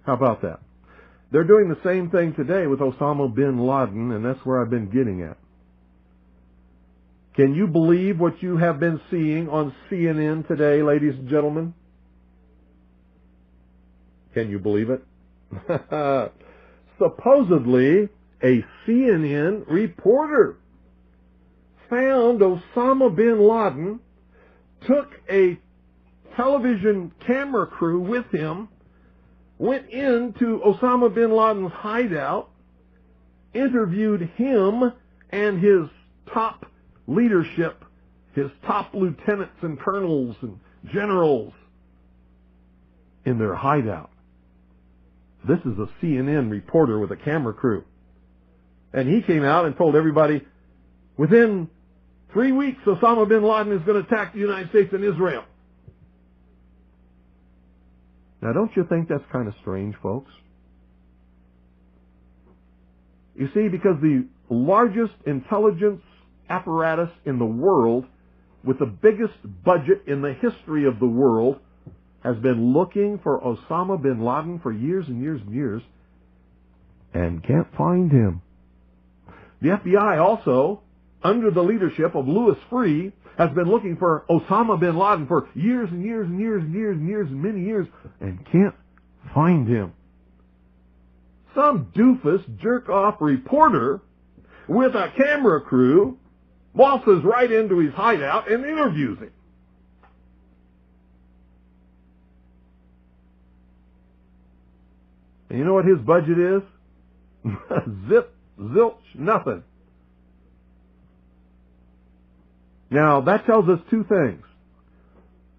How about that? They're doing the same thing today with Osama bin Laden, and that's where I've been getting at. Can you believe what you have been seeing on CNN today, ladies and gentlemen? Can you believe it? Supposedly, a CNN reporter found Osama bin Laden, took a television camera crew with him, went into Osama bin Laden's hideout, interviewed him and his top leadership, his top lieutenants and colonels and generals in their hideout. This is a CNN reporter with a camera crew. And he came out and told everybody, within 3 weeks, Osama bin Laden is going to attack the United States and Israel. Now, don't you think that's kind of strange, folks? You see, because the largest intelligence apparatus in the world, with the biggest budget in the history of the world, has been looking for Osama bin Laden for years and years and years, and can't find him. The FBI also, under the leadership of Louis Freeh, has been looking for Osama bin Laden for years and years and years and years and years and many years, and can't find him. Some doofus, jerk-off reporter with a camera crew waltzes right into his hideout and interviews him. And you know what his budget is? Zip, zilch, nothing. Now, that tells us two things.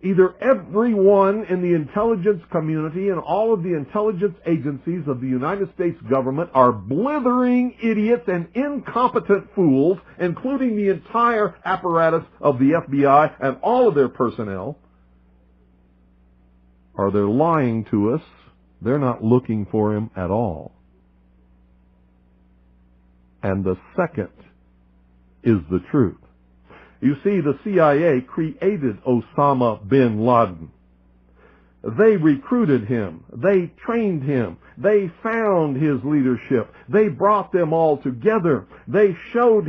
Either everyone in the intelligence community and all of the intelligence agencies of the United States government are blithering idiots and incompetent fools, including the entire apparatus of the FBI and all of their personnel, or they're lying to us. They're not looking for him at all. And the second is the truth. You see, the CIA created Osama bin Laden. They recruited him. They trained him. They found his leadership. They brought them all together. They showed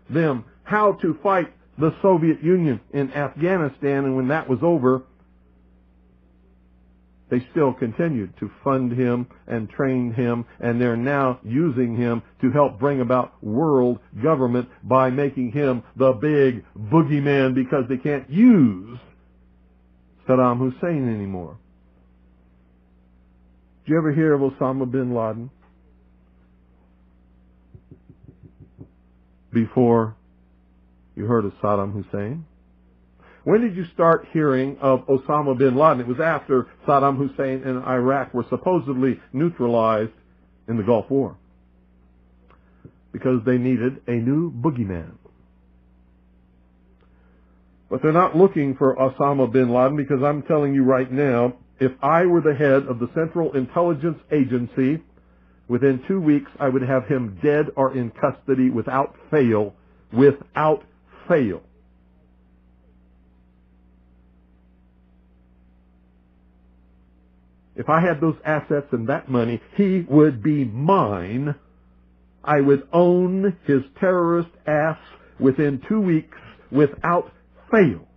them how to fight the Soviet Union in Afghanistan, and when that was over, they still continued to fund him and train him, and they're now using him to help bring about world government by making him the big boogeyman, because they can't use Saddam Hussein anymore. Did you ever hear of Osama bin Laden before you heard of Saddam Hussein? When did you start hearing of Osama bin Laden? It was after Saddam Hussein and Iraq were supposedly neutralized in the Gulf War, because they needed a new boogeyman. But they're not looking for Osama bin Laden, because I'm telling you right now, if I were the head of the Central Intelligence Agency, within 2 weeks I would have him dead or in custody without fail. Without fail. If I had those assets and that money, he would be mine. I would own his terrorist ass within 2 weeks without fail.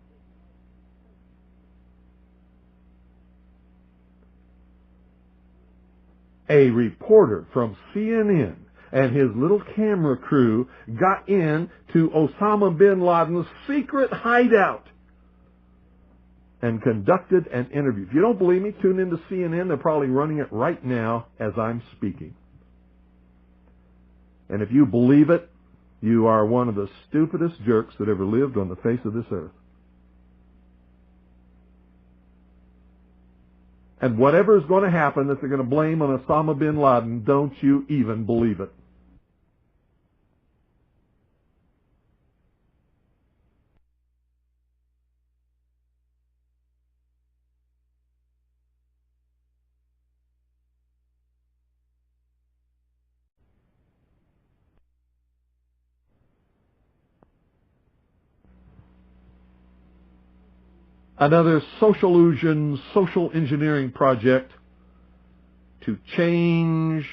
A reporter from CNN and his little camera crew got in to Osama bin Laden's secret hideout and conducted an interview. If you don't believe me, tune into CNN. They're probably running it right now as I'm speaking. And if you believe it, you are one of the stupidest jerks that ever lived on the face of this earth. And whatever is going to happen that they're going to blame on Osama bin Laden, don't you even believe it. Another social illusion, social engineering project to change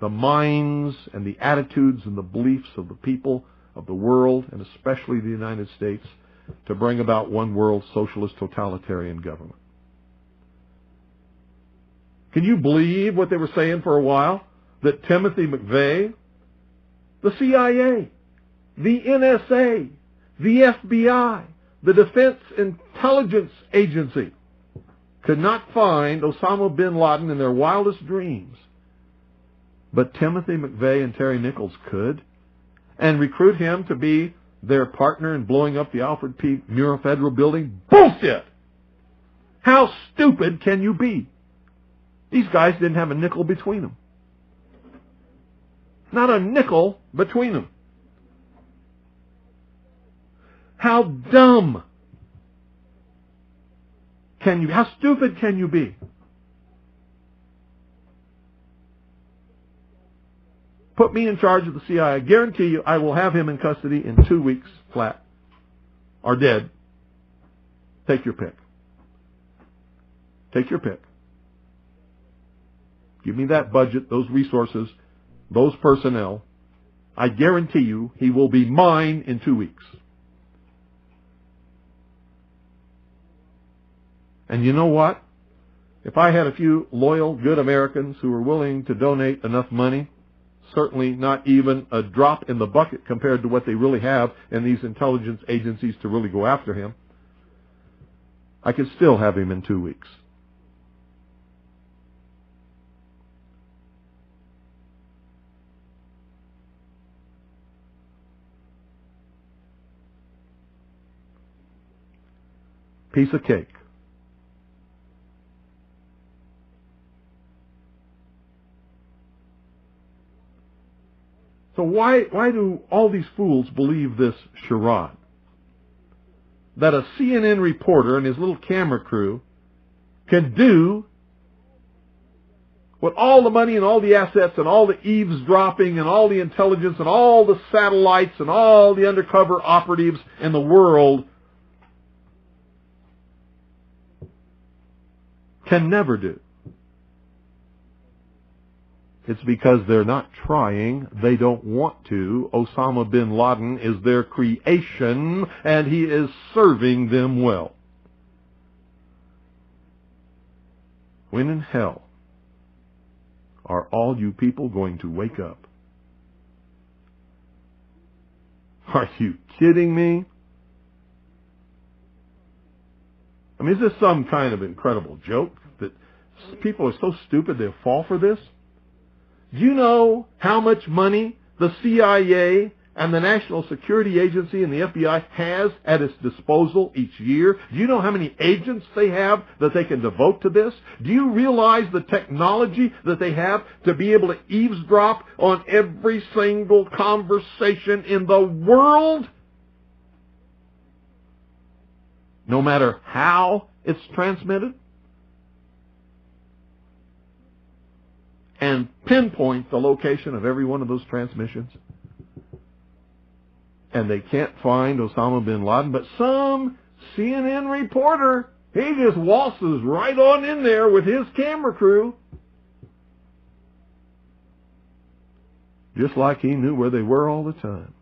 the minds and the attitudes and the beliefs of the people of the world, and especially the United States, to bring about one world socialist totalitarian government. Can you believe what they were saying for a while? That Timothy McVeigh, the CIA, the NSA, the FBI, the Defense Intelligence Agency could not find Osama bin Laden in their wildest dreams. But Timothy McVeigh and Terry Nichols could, and recruit him to be their partner in blowing up the Alfred P. Murrah Federal Building? Bullshit! How stupid can you be? These guys didn't have a nickel between them. Not a nickel between them. How dumb can you be? How stupid can you be? Put me in charge of the CIA. I guarantee you I will have him in custody in 2 weeks flat. Or dead. Take your pick. Take your pick. Give me that budget, those resources, those personnel. I guarantee you he will be mine in 2 weeks. And you know what? If I had a few loyal, good Americans who were willing to donate enough money, certainly not even a drop in the bucket compared to what they really have in these intelligence agencies to really go after him, I could still have him in 2 weeks. Piece of cake. So why do all these fools believe this charade? That a CNN reporter and his little camera crew can do what all the money and all the assets and all the eavesdropping and all the intelligence and all the satellites and all the undercover operatives in the world can never do. It's because they're not trying. They don't want to. Osama bin Laden is their creation, and he is serving them well. When in hell are all you people going to wake up? Are you kidding me? I mean, is this some kind of incredible joke that people are so stupid they'll fall for this? Do you know how much money the CIA and the National Security Agency and the FBI has at its disposal each year? Do you know how many agents they have that they can devote to this? Do you realize the technology that they have to be able to eavesdrop on every single conversation in the world? No matter how it's transmitted? And pinpoint the location of every one of those transmissions. And they can't find Osama bin Laden, but some CNN reporter, he just waltzes right on in there with his camera crew. Just like he knew where they were all the time.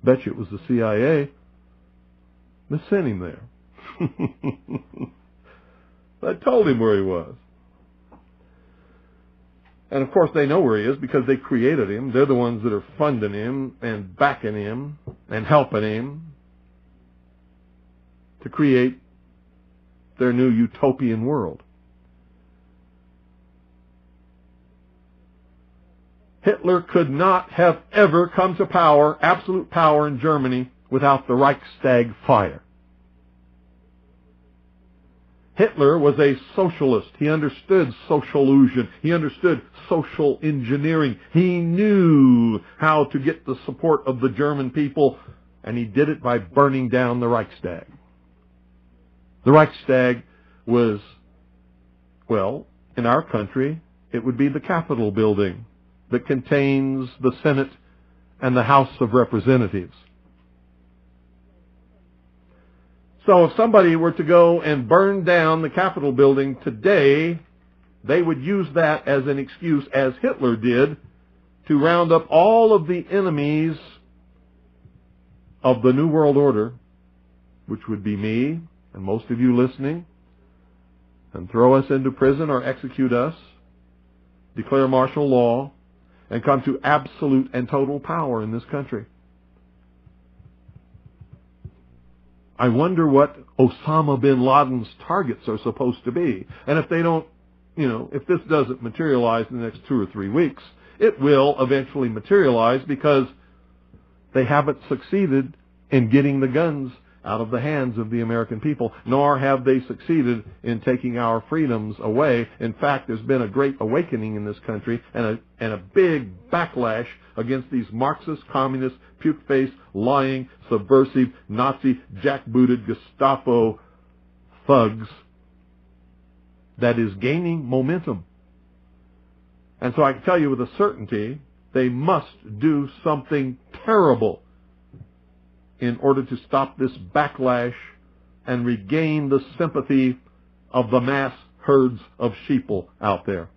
Bet you it was the CIA that sent him there. I told him where he was. And of course they know where he is because they created him. They're the ones that are funding him and backing him and helping him to create their new utopian world. Hitler could not have ever come to power, absolute power in Germany, without the Reichstag fire. Hitler was a socialist. He understood socialism. He understood social engineering. He knew how to get the support of the German people, and he did it by burning down the Reichstag. The Reichstag was, well, in our country, it would be the Capitol building that contains the Senate and the House of Representatives. So if somebody were to go and burn down the Capitol building today, they would use that as an excuse, as Hitler did, to round up all of the enemies of the New World Order, which would be me and most of you listening, and throw us into prison or execute us, declare martial law, and come to absolute and total power in this country. I wonder what Osama bin Laden's targets are supposed to be. And if they don't, if this doesn't materialize in the next 2 or 3 weeks, it will eventually materialize because they haven't succeeded in getting the guns out of the hands of the American people, nor have they succeeded in taking our freedoms away. In fact, there's been a great awakening in this country and a big backlash against these Marxist, communist, puke-faced, lying, subversive, Nazi, jackbooted Gestapo thugs that is gaining momentum. And so I can tell you with a certainty, they must do something terrible in order to stop this backlash and regain the sympathy of the mass herds of sheeple out there.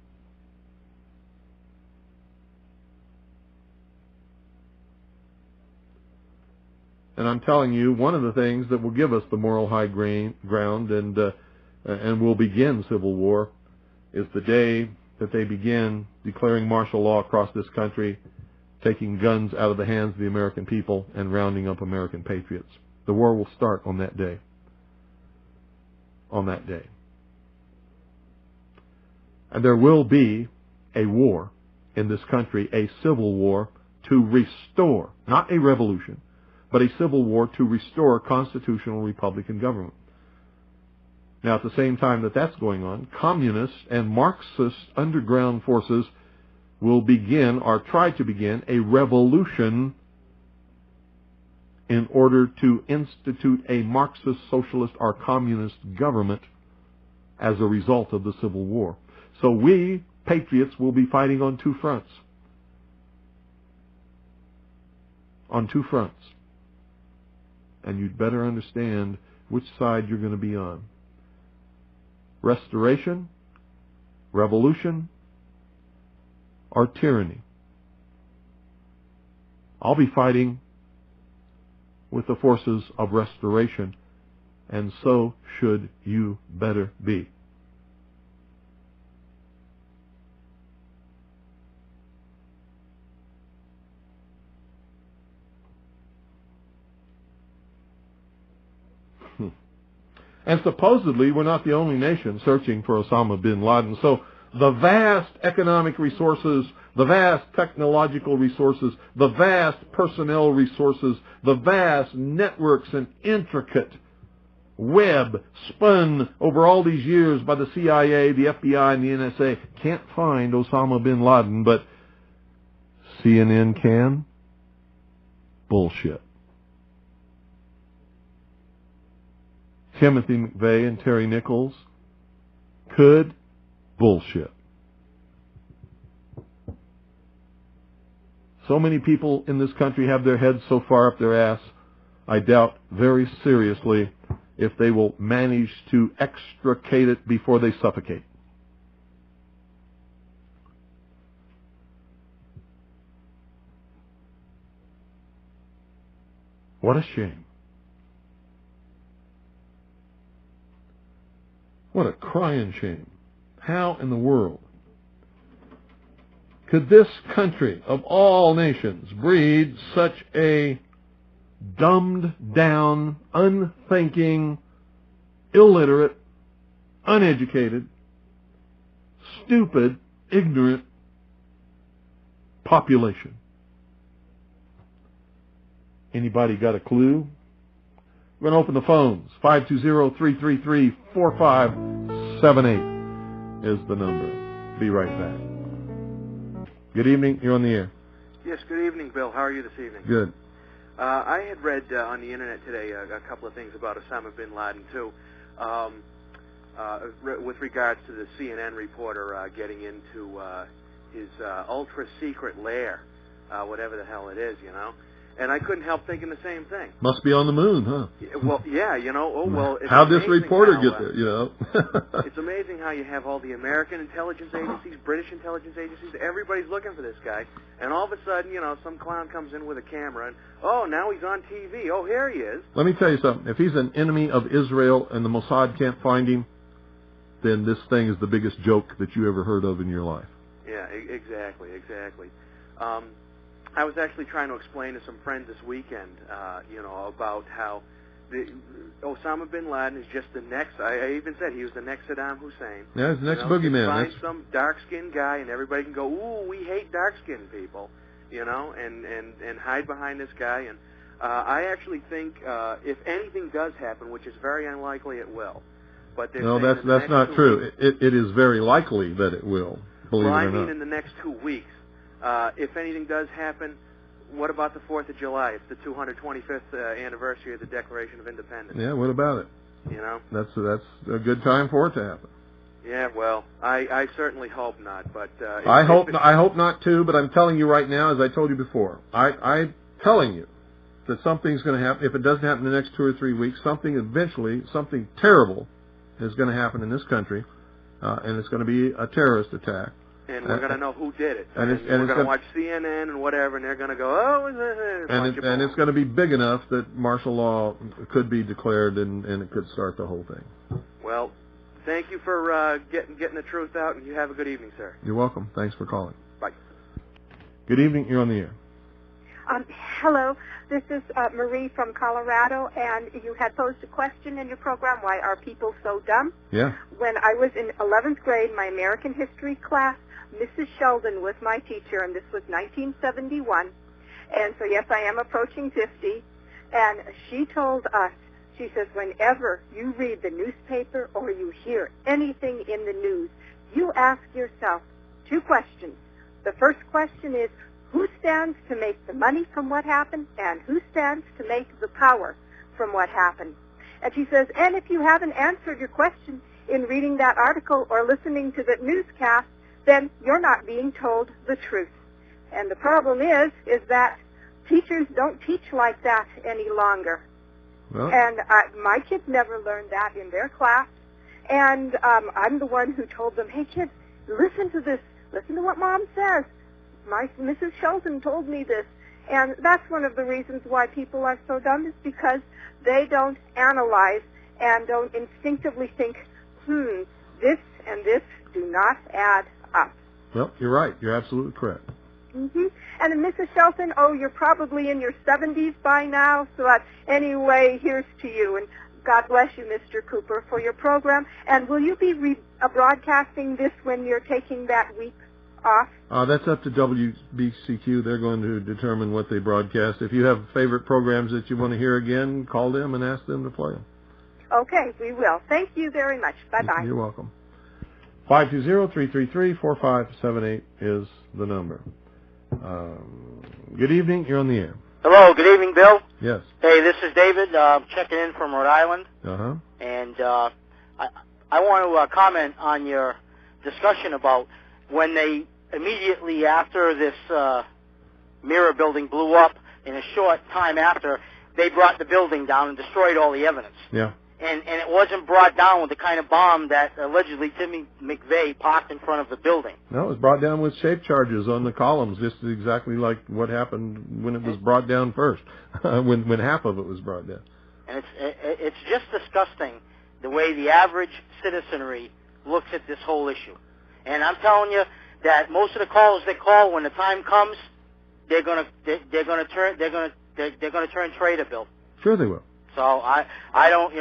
And I'm telling you, one of the things that will give us the moral high ground and will begin civil war is the day that they begin declaring martial law across this country, taking guns out of the hands of the American people and rounding up American patriots. The war will start on that day. On that day. And there will be a war in this country, a civil war to restore, not a revolution, but a civil war to restore constitutional Republican government. Now, at the same time that that's going on, communist and Marxist underground forces will begin, or try to begin, a revolution in order to institute a Marxist, socialist, or communist government as a result of the Civil War. So we, patriots, will be fighting on 2 fronts. On 2 fronts. And you'd better understand which side you're going to be on. Restoration, revolution, or tyranny. I'll be fighting with the forces of restoration, and so should you better be. And supposedly, we're not the only nation searching for Osama bin Laden. So the vast economic resources, the vast technological resources, the vast personnel resources, the vast networks and intricate web spun over all these years by the CIA, the FBI, and the NSA can't find Osama bin Laden, but CNN can? Bullshit. Timothy McVeigh and Terry Nichols could? Bullshit. So many people in this country have their heads so far up their ass, I doubt very seriously if they will manage to extricate it before they suffocate. What a shame. What a crying shame. How in the world could this country of all nations breed such a dumbed down, unthinking, illiterate, uneducated, stupid, ignorant population? Anybody got a clue? We're going to open the phones. 520-333-4578 is the number. Be right back. Good evening. You're on the air. Yes, good evening, Bill. How are you this evening? Good. I had read on the Internet today a couple of things about Osama bin Laden, too, with regards to the CNN reporter getting into his ultra-secret lair, whatever the hell it is, you know. And I couldn't help thinking the same thing. Must be on the moon, huh? Well, yeah, you know. Oh, well. It's How'd this amazing reporter how, get there? You know. It's amazing how you have all the American intelligence agencies, British intelligence agencies. Everybody's looking for this guy, and all of a sudden, you know, some clown comes in with a camera, and oh, now he's on TV. Oh, here he is. Let me tell you something. If he's an enemy of Israel and the Mossad can't find him, then this thing is the biggest joke that you ever heard of in your life. Yeah, exactly. I was actually trying to explain to some friends this weekend, you know, about how Osama bin Laden is just the next. I even said he was the next Saddam Hussein. Yeah, he's the next you know, boogeyman. Find some dark-skinned guy, and everybody can go, "Ooh, we hate dark-skinned people," you know, and hide behind this guy. And I actually think if anything does happen, which is very unlikely, it will. But no, that's not true. It is very likely that it will. Believe it or not. I mean, in the next 2 weeks. If anything does happen, what about the 4th of July? It's the 225th anniversary of the Declaration of Independence. Yeah, what about it? You know? That's a good time for it to happen. Yeah, well, I certainly hope not, but... I hope not, too, but I'm telling you right now, as I told you before, I'm telling you that something's going to happen. If it doesn't happen in the next 2 or 3 weeks, something terrible is going to happen in this country, and it's going to be a terrorist attack. And we're going to know who did it. And we're going to watch CNN and whatever, and they're going to go, oh, and it's going to be big enough that martial law could be declared, and it could start the whole thing. Well, thank you for getting the truth out, and you have a good evening, sir. You're welcome. Thanks for calling. Bye. Good evening. You're on the air. Hello. This is Marie from Colorado, and you had posed a question in your program, why are people so dumb? Yeah. When I was in 11th grade, my American history class, Mrs. Sheldon was my teacher, and this was 1971. And so, yes, I am approaching 50. And she told us, she says, whenever you read the newspaper or you hear anything in the news, you ask yourself 2 questions. The first question is, who stands to make the money from what happened, and who stands to make the power from what happened? And she says, and if you haven't answered your question in reading that article or listening to the newscast, then you're not being told the truth. And the problem is that teachers don't teach like that any longer. Well. And my kids never learned that in their class. And I'm the one who told them, hey, kids, listen to this. Listen to what Mom says. Mrs. Sheldon told me this. And that's one of the reasons why people are so dumb, is because they don't analyze and don't instinctively think, this and this do not add up. Well, you're right. You're absolutely correct. Mm-hmm. And Mrs. Shelton, you're probably in your 70s by now, so anyway, here's to you. And God bless you, Mr. Cooper, for your program. And will you be broadcasting this when you're taking that week off? That's up to WBCQ. They're going to determine what they broadcast. If you have favorite programs that you want to hear again, call them and ask them to play them. Okay, we will. Thank you very much. Bye-bye. You're welcome. 520-333-4578 is the number. Good evening. You're on the air. Hello. Good evening, Bill. Yes. Hey, this is David. Checking in from Rhode Island. Uh-huh. And I want to comment on your discussion about when they immediately after this mirror building blew up, in a short time after, they brought the building down and destroyed all the evidence. Yeah. And it wasn't brought down with the kind of bomb that allegedly Timmy McVeigh parked in front of the building. No, it was brought down with shape charges on the columns, just exactly like what happened when it was brought down first, when half of it was brought down. And it's just disgusting the way the average citizenry looks at this whole issue. And I'm telling you that most of the callers that call, when the time comes, they're gonna turn traitor, Bill. Sure they will. So I don't,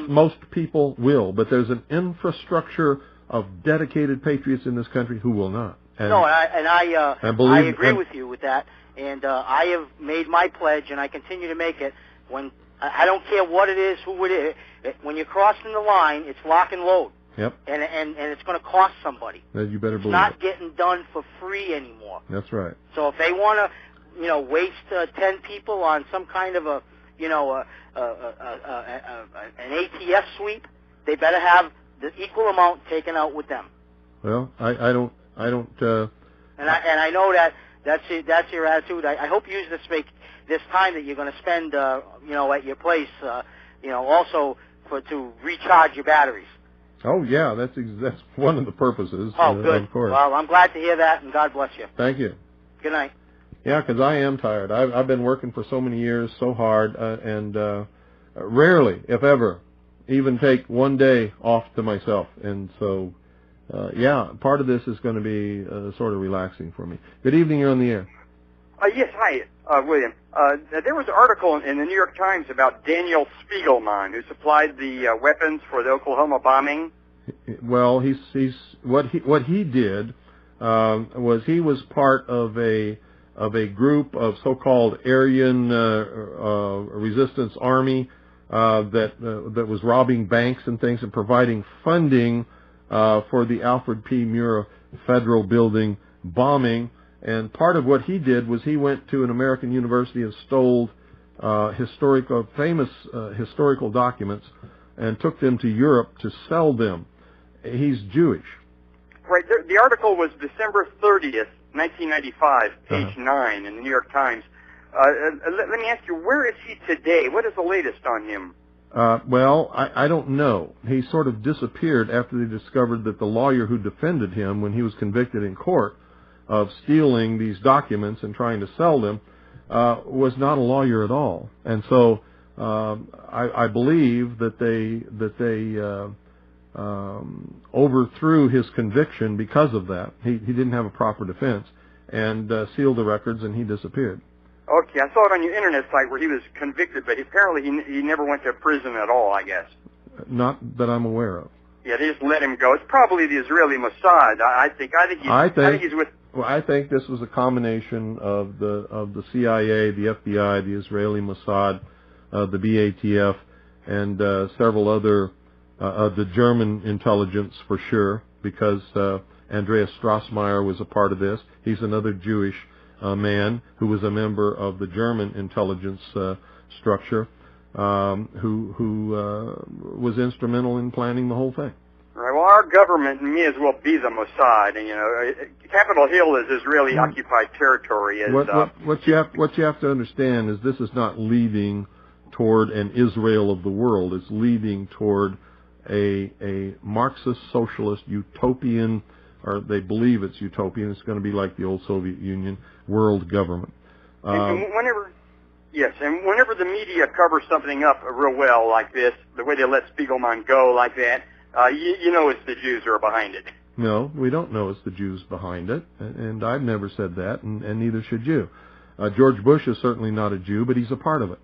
most people will, but there's an infrastructure of dedicated patriots in this country who will not. I agree with you with that, and I have made my pledge, and I continue to make it. When I don't care what it is, who it is, when you're crossing the line, it's lock and load. Yep. And it's going to cost somebody. You better believe it's not getting done for free anymore. That's right. So if they want to, waste 10 people on some kind of an ATF sweep, they better have the equal amount taken out with them. Well, I don't. And I know that That's it. That's your attitude. I hope you use this time that you're going to spend, at your place, also to recharge your batteries. Oh yeah, that's one of the purposes. Oh, good. Of course. Well, I'm glad to hear that, and God bless you. Thank you. Good night. Yeah, because I am tired. I've been working for so many years, so hard, and rarely, if ever, even take one day off to myself. And so, part of this is going to be sort of relaxing for me. Good evening. You're on the air. Yes, hi, William. There was an article in the New York Times about Daniel Spiegelman, who supplied the weapons for the Oklahoma bombing. Well, he's what he did was he was part of a group of so-called Aryan resistance army that was robbing banks and things and providing funding for the Alfred P. Murrah Federal Building bombing. And part of what he did was he went to an American university and stole famous historical documents and took them to Europe to sell them. He's Jewish. Right. The article was December 30th, 1995, page 9 in the New York Times. Let me ask you, where is he today? What is the latest on him? Well, I don't know. He sort of disappeared after they discovered that the lawyer who defended him when he was convicted in court of stealing these documents and trying to sell them was not a lawyer at all. And so I believe that they overthrew his conviction because of that. He didn't have a proper defense and sealed the records, and he disappeared. Okay, I saw it on your internet site where he was convicted, but apparently he never went to prison at all, I guess. Not that I'm aware of. Yeah, they just let him go. It's probably the Israeli Mossad. I think he's with. Well, I think this was a combination of the CIA, the FBI, the Israeli Mossad, the BATF, and several other the German intelligence for sure, because Andreas Strassmeyer was a part of this. He's another Jewish man who was a member of the German intelligence structure, who was instrumental in planning the whole thing. Right. Well, our government may as well be the Mossad, and Capitol Hill is Israeli occupied territory. What you have to understand is this is not leading toward an Israel of the world. It's leading toward a Marxist socialist utopian, or they believe it's utopian. It's going to be like the old Soviet Union world government. And whenever the media covers something up real well like this, the way they let Spiegelman go like that, you know it's the Jews who are behind it. No, we don't know it's the Jews behind it, and I've never said that, and neither should you. George Bush is certainly not a Jew, but he's a part of it.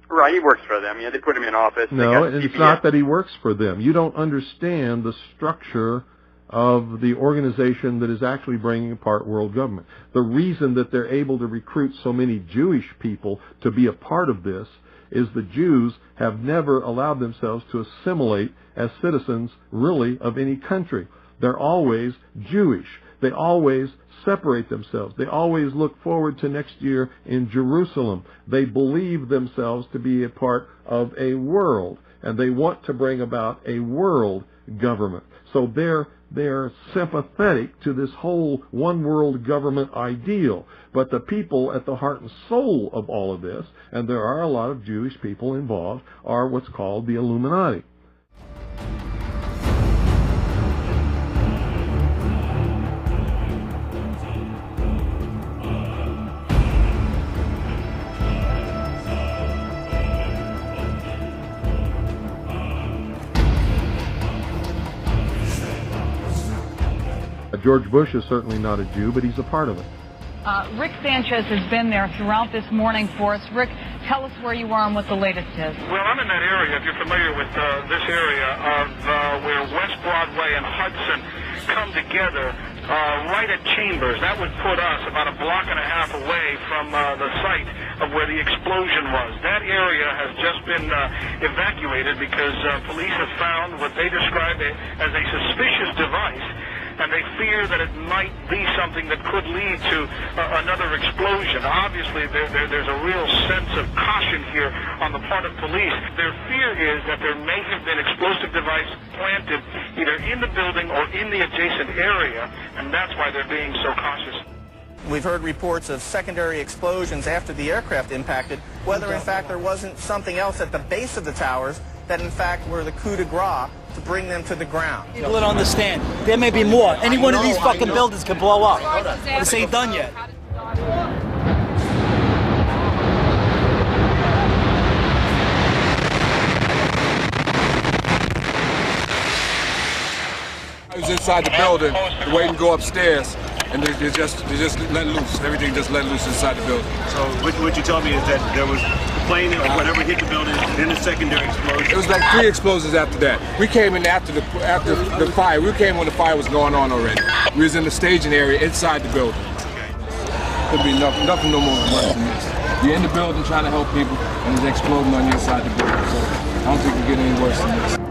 Right, he works for them. They put him in office. No, it's not that he works for them. You don't understand the structure of the organization that is actually bringing apart world government. The reason that they're able to recruit so many Jewish people to be a part of this is the Jews have never allowed themselves to assimilate as citizens, really, of any country. They're always Jewish. They always separate themselves. They always look forward to next year in Jerusalem. They believe themselves to be a part of a world, and they want to bring about a world government. So they're sympathetic to this whole one world government ideal. But the people at the heart and soul of all of this, and there are a lot of Jewish people involved, are what's called the Illuminati. George Bush is certainly not a Jew, but he's a part of it. Rick Sanchez has been there throughout this morning for us. Rick, tell us where you are and what the latest is. Well, I'm in that area, if you're familiar with this area, of where West Broadway and Hudson come together, right at Chambers. That would put us about a block and a half away from the site of where the explosion was. That area has just been evacuated because police have found what they describe as a suspicious device, and they fear that it might be something that could lead to another explosion. Obviously, there's a real sense of caution here on the part of police. Their fear is that there may have been explosive device planted either in the building or in the adjacent area, and that's why they're being so cautious. We've heard reports of secondary explosions after the aircraft impacted, whether in fact there wasn't something else at the base of the towers that in fact were the coup de grace to bring them to the ground. People don't understand. There may be more. Any one of these fucking buildings can blow up. But this ain't done yet. I was inside the building, waiting to go upstairs, and they just let loose. Everything just let loose inside the building. So what you told me is that there was the plane, or whatever hit the building, then a secondary explosion. It was like 3 explosions after that. We came in after the fire. We came when the fire was going on already. We was in the staging area inside the building. Could be nothing no more worse than this. You're in the building trying to help people, and it's exploding on the inside the building. So I don't think it can get any worse than this.